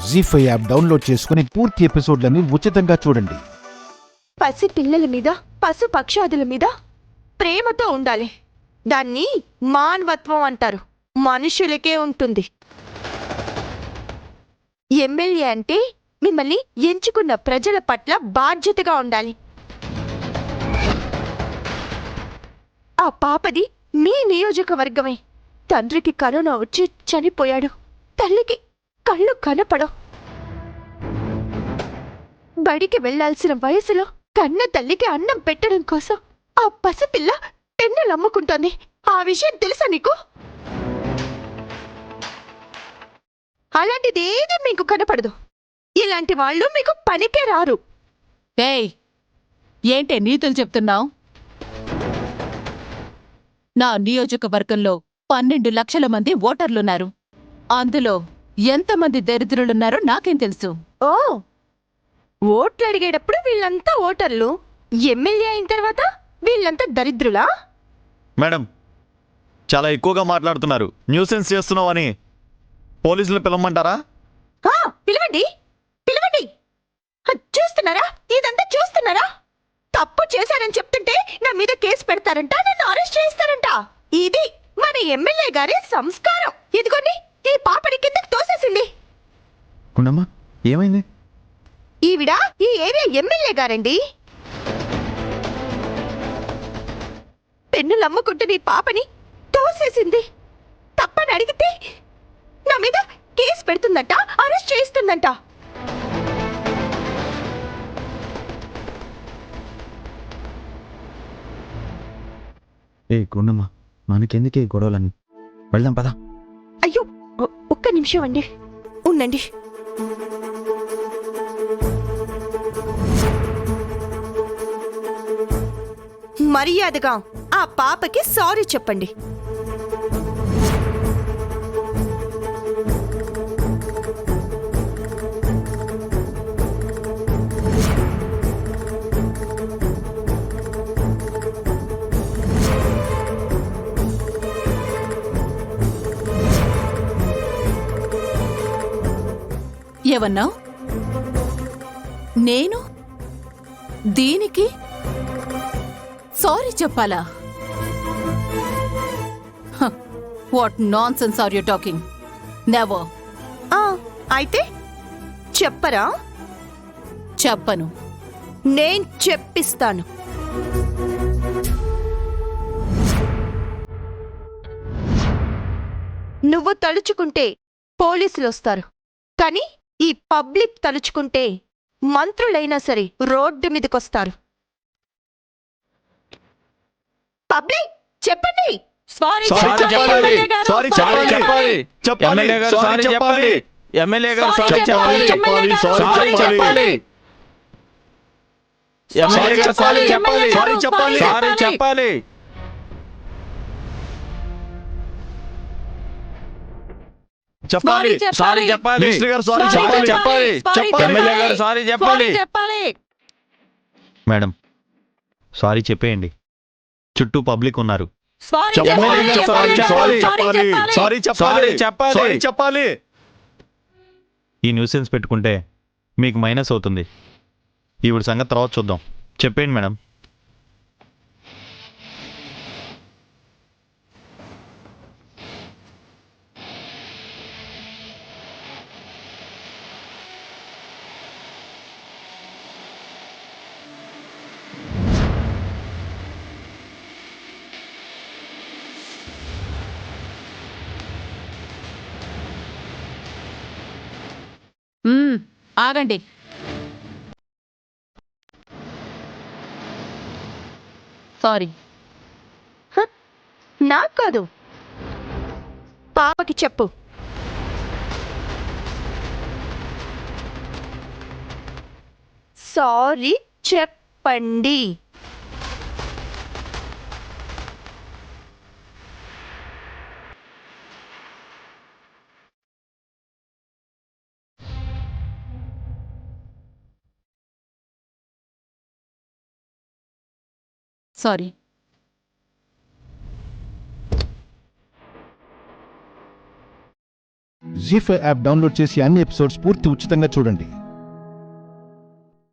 జీ5 app download చేసుకుని పూర్తి ఎపిసోడ్లని ఉచితంగా చూడండి. పసి పిల్లల మీద పశు పక్షాదుల మీద ప్రేమతో ఉండాలి. దాన్ని మానవత్వం అంటారు. మనుషులకే ఉంటుంది. ఎమ్మెల్యే అంటే మిమ్మల్ని ఎంచుకున్న ప్రజల పట్ల బాధ్యతగా ఉండాలి. ఆ పాపది మీ నియోజకవర్గమే. తండ్రికి కరోనా వచ్చి చనిపోయాడు. తల్లికి కళ్ళు కనపడవు. బడికి వెళ్లాల్సిన వయసులో కన్న తల్లికి అన్నం పెట్టడం కోసం ఆ పసిపిల్ల పెన్నులమ్ముకుంటోంది. ఆ విషయం తెలుసా నీకు? అలాంటిదేది మీకు కనపడదు. ఇలాంటి వాళ్ళు మీకు పనికే రారు. ఏయ్, ఏంటే నీతులు చెప్తున్నావు? నా నియోజకవర్గంలో 12 లక్షల మంది ఓటర్లున్నారు. అందులో ఎంతమంది దరిద్రులున్నారో నాకేం తెలుసు. ఓ, ఓట్లు అడిగేటప్పుడు వీళ్ళంతా ఓటర్లు, ఎమ్మెల్యే అయిన తర్వాత వీళ్ళంతా దరిద్రులా? మేడం, చాలా ఎక్కువగా మాట్లాడుతున్నారు. న్యూసెన్స్ చేస్తున్నావని పోలీసులు పిలవమంటారా? పిలవండి, పిలవండి. చూస్తున్నారా? ఇదంతా చూస్తున్నారా? తప్పు చేశారని చెప్తుంటే నా మీద కేసు పెడతారంట, నన్ను అరెస్ట్ చేస్తారంట. ఇది మన ఎమ్మెల్యే గారి సంస్కారం. ఇదిగోండి, ఈ పాపని కిందకి తోసేసింది. ఉండమ్మా, ఏమైంది? ఈవిడ ఈ ఏరియా ఎమ్మెల్యే గారండి. పెన్నులు అమ్ముకుంటున్న ఈ పాపని తోసేసింది. తప్పని అడిగితే నా మీద కేసు పెడుతుందంట, అరెస్ట్ చేస్తుందంట. ఏ గుండమ్మా, మనకెందుకే గొడవలని? వెళ్దాం పదా. అయ్యో, ఒక్క నిమిషం అండి, ఉండండి. మర్యాదగా ఆ పాపకి సారీ చెప్పండి. ఏమన్నావు? నేను దీనికి సారీ చెప్పాలా? What nonsense are you talking? Never. అయితే చెప్పరా? చెప్పను. నేను చెప్పిస్తాను. నువ్వు తలుచుకుంటే పోలీసులు వస్తారు, కానీ ఈ పబ్లిక్ తలుచుకుంటే మంత్రులైనా సరే రోడ్డు మీదకొస్తారు. పబ్లిక్ చెప్పండి. సారీ చెప్పండి. సారీ చెప్పాలి. ఎమ్మెల్యే గారు సారీ చెప్పాలి. ఎమ్మెల్యే గారు సారీ చెప్పాలి. సారీ చెప్పాలి. ఎమ్మెల్యే గారు సారీ చెప్పాలి. సారీ చెప్పాలి. సారీ చెప్పాలి. చెప్పాలి. సారీ చెప్పాలి. మినిస్టర్ గారు సారీ చెప్పాలి. ఎమ్మెల్యే గారు సారీ చెప్పాలి. మేడం, సారీ చెప్పేయండి. చుట్టూ పబ్లిక్ ఉన్నారు. సారీ చెప్పాలి. సారీ చెప్పాలి. చెప్పాలి. ఈ న్యూసెన్స్ పెట్టుకుంటే మీకు మైనస్ అవుతుంది. ఈవిడ సంగతి తర్వాత చూద్దాం. చెప్పేయండి మేడం. ఆగండి. సారీ. నాకు కాదు, పాపకి చెప్పు. సారీ చెప్పండి. సారీ. జీ5 యాప్ డౌన్లోడ్ చేసి అన్ని ఎపిసోడ్స్ పూర్తి ఉచితంగా చూడండి.